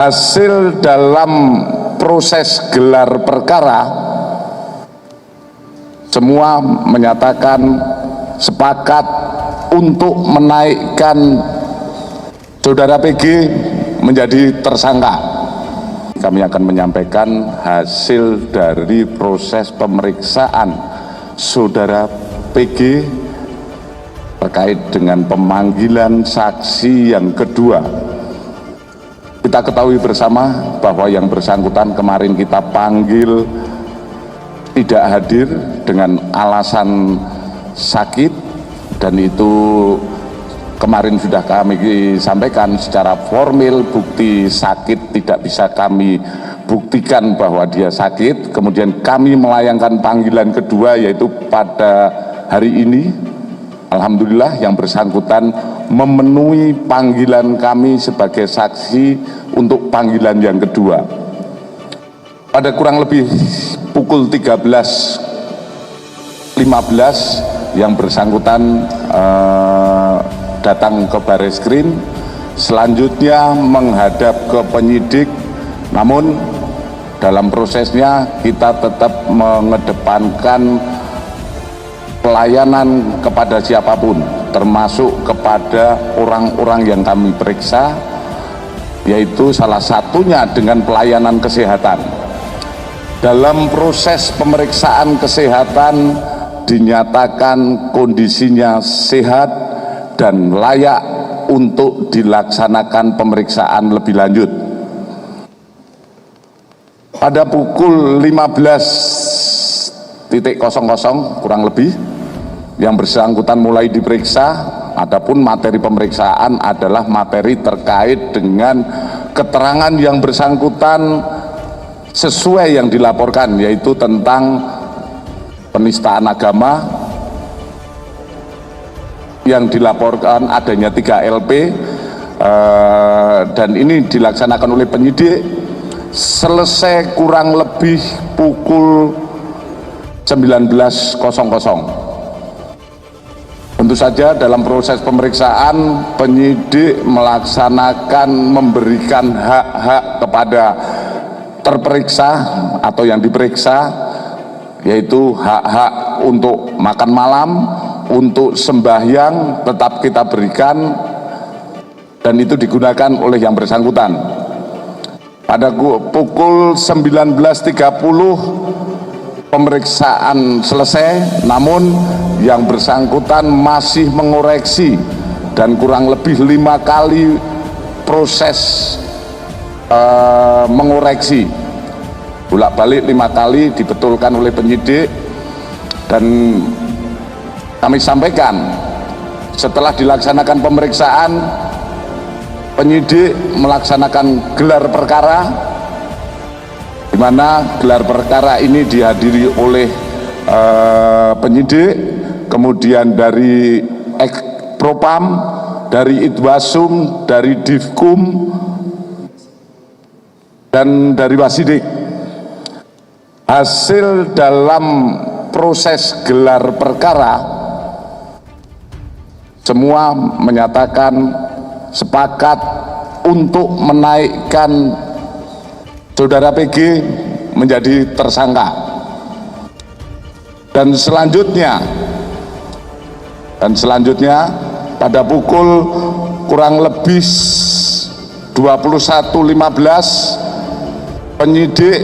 Hasil dalam proses gelar perkara, semua menyatakan sepakat untuk menaikkan saudara PG menjadi tersangka. Kami akan menyampaikan hasil dari proses pemeriksaan saudara PG terkait dengan pemanggilan saksi yang kedua. Kita ketahui bersama bahwa yang bersangkutan kemarin kita panggil tidak hadir dengan alasan sakit, dan itu kemarin sudah kami sampaikan secara formil, bukti sakit tidak bisa kami buktikan bahwa dia sakit. Kemudian kami melayangkan panggilan kedua, yaitu pada hari ini. Alhamdulillah yang bersangkutan memenuhi panggilan kami sebagai saksi untuk panggilan yang kedua. Pada kurang lebih pukul 13.15 yang bersangkutan datang ke Bareskrim, selanjutnya menghadap ke penyidik, namun dalam prosesnya kita tetap mengedepankan pelayanan kepada siapapun, termasuk kepada orang-orang yang kami periksa, yaitu salah satunya dengan pelayanan kesehatan. Dalam proses pemeriksaan kesehatan dinyatakan kondisinya sehat dan layak untuk dilaksanakan pemeriksaan lebih lanjut. Pada pukul 15.00 kurang lebih, yang bersangkutan mulai diperiksa. Adapun materi pemeriksaan adalah materi terkait dengan keterangan yang bersangkutan sesuai yang dilaporkan, yaitu tentang penistaan agama yang dilaporkan adanya 3 LP, dan ini dilaksanakan oleh penyidik selesai kurang lebih pukul 19.00. Tentu saja dalam proses pemeriksaan penyidik melaksanakan memberikan hak-hak kepada terperiksa atau yang diperiksa, yaitu hak-hak untuk makan malam, untuk sembahyang tetap kita berikan, dan itu digunakan oleh yang bersangkutan. Pada pukul 19.30 pemeriksaan selesai, namun yang bersangkutan masih mengoreksi dan kurang lebih 5 kali proses mengoreksi, bolak-balik 5 kali dibetulkan oleh penyidik. Dan kami sampaikan setelah dilaksanakan pemeriksaan, penyidik melaksanakan gelar perkara, di mana gelar perkara ini dihadiri oleh penyidik, kemudian dari Propam, dari Itwasum, dari Divkum, dan dari Wasidik. Hasil dalam proses gelar perkara, semua menyatakan sepakat untuk menaikkan saudara PG menjadi tersangka. Dan selanjutnya pada pukul kurang lebih 21.15 penyidik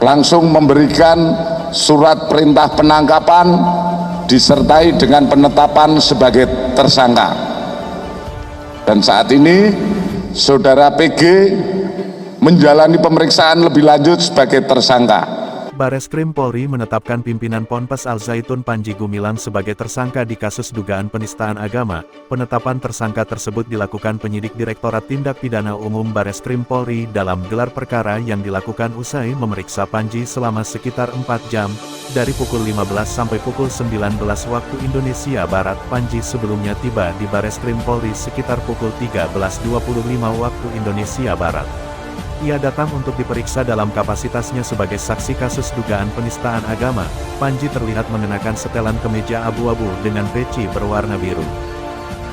langsung memberikan surat perintah penangkapan disertai dengan penetapan sebagai tersangka. Dan saat ini saudara PG menjalani pemeriksaan lebih lanjut sebagai tersangka. Bareskrim Polri menetapkan pimpinan Ponpes Al Zaitun Panji Gumilang sebagai tersangka di kasus dugaan penistaan agama. Penetapan tersangka tersebut dilakukan penyidik Direktorat Tindak Pidana Umum Bareskrim Polri dalam gelar perkara yang dilakukan usai memeriksa Panji selama sekitar 4 jam, dari pukul 15 sampai pukul 19 waktu Indonesia Barat. Panji sebelumnya tiba di Bareskrim Polri sekitar pukul 13.25 waktu Indonesia Barat. Ia datang untuk diperiksa dalam kapasitasnya sebagai saksi kasus dugaan penistaan agama. Panji terlihat mengenakan setelan kemeja abu-abu dengan peci berwarna biru.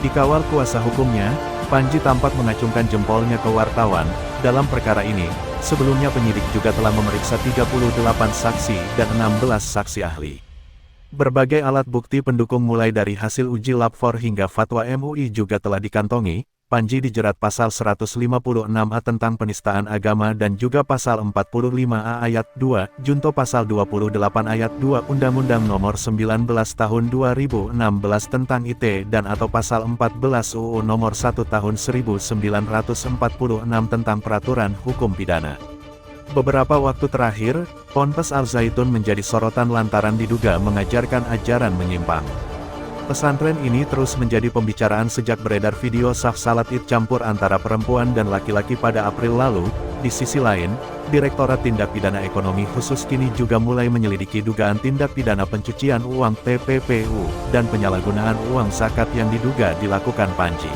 Dikawal kuasa hukumnya, Panji tampak mengacungkan jempolnya ke wartawan. Dalam perkara ini, sebelumnya penyidik juga telah memeriksa 38 saksi dan 16 saksi ahli. Berbagai alat bukti pendukung mulai dari hasil uji lab-4 hingga fatwa MUI juga telah dikantongi. Panji dijerat pasal 156A tentang penistaan agama dan juga pasal 45A ayat 2, junto pasal 28 ayat 2 Undang-Undang Nomor 19 Tahun 2016 tentang IT dan atau pasal 14 UU Nomor 1 Tahun 1946 tentang Peraturan Hukum Pidana. Beberapa waktu terakhir, Ponpes Al Zaitun menjadi sorotan lantaran diduga mengajarkan ajaran menyimpang. Pesantren ini terus menjadi pembicaraan sejak beredar video saf salat Id campur antara perempuan dan laki-laki pada April lalu. Di sisi lain, Direktorat Tindak Pidana Ekonomi Khusus kini juga mulai menyelidiki dugaan tindak pidana pencucian uang TPPU dan penyalahgunaan uang zakat yang diduga dilakukan Panji.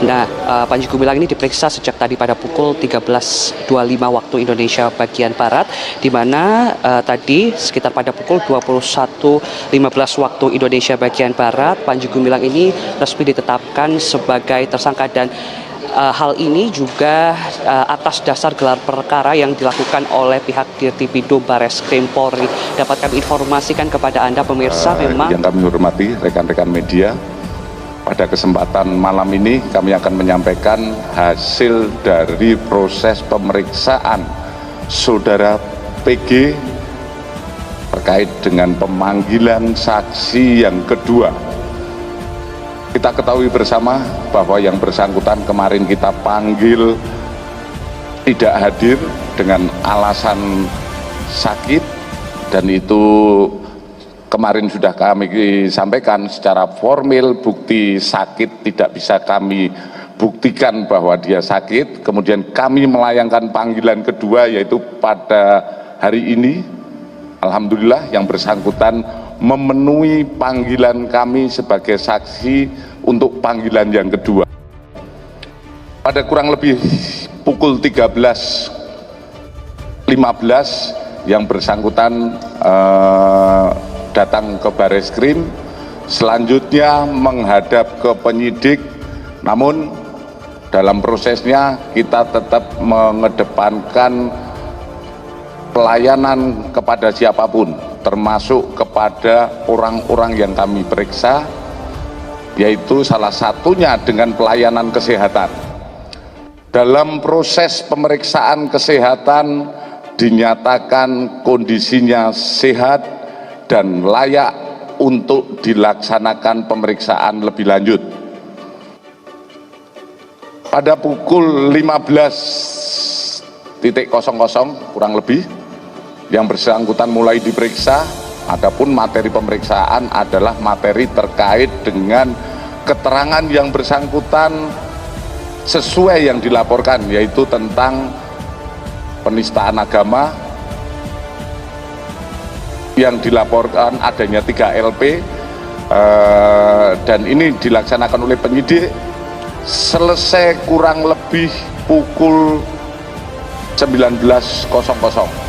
Nah, Panji Gumilang ini diperiksa sejak tadi pada pukul 13.25 waktu Indonesia bagian Barat, di mana tadi sekitar pada pukul 21.15 waktu Indonesia bagian Barat, Panji Gumilang ini resmi ditetapkan sebagai tersangka dan hal ini juga atas dasar gelar perkara yang dilakukan oleh pihak Dirtipidum Bareskrim Polri. Dapat kami informasikan kepada Anda pemirsa, memang yang kami hormati rekan-rekan media, pada kesempatan malam ini kami akan menyampaikan hasil dari proses pemeriksaan saudara PG terkait dengan pemanggilan saksi yang kedua. Kita ketahui bersama bahwa yang bersangkutan kemarin kita panggil tidak hadir dengan alasan sakit, dan itu kemarin sudah kami sampaikan secara formil, bukti sakit tidak bisa kami buktikan bahwa dia sakit. Kemudian kami melayangkan panggilan kedua, yaitu pada hari ini. Alhamdulillah yang bersangkutan memenuhi panggilan kami sebagai saksi untuk panggilan yang kedua. Pada kurang lebih pukul 13.15 yang bersangkutan datang ke Bareskrim, selanjutnya menghadap ke penyidik, namun dalam prosesnya kita tetap mengedepankan pelayanan kepada siapapun, termasuk kepada orang-orang yang kami periksa, yaitu salah satunya dengan pelayanan kesehatan. Dalam proses pemeriksaan kesehatan dinyatakan kondisinya sehat dan layak untuk dilaksanakan pemeriksaan lebih lanjut. Pada pukul 15.00 kurang lebih, yang bersangkutan mulai diperiksa. Adapun materi pemeriksaan adalah materi terkait dengan keterangan yang bersangkutan sesuai yang dilaporkan, yaitu tentang penistaan agama, yang dilaporkan adanya 3 LP, dan ini dilaksanakan oleh penyidik selesai kurang lebih pukul 19.00.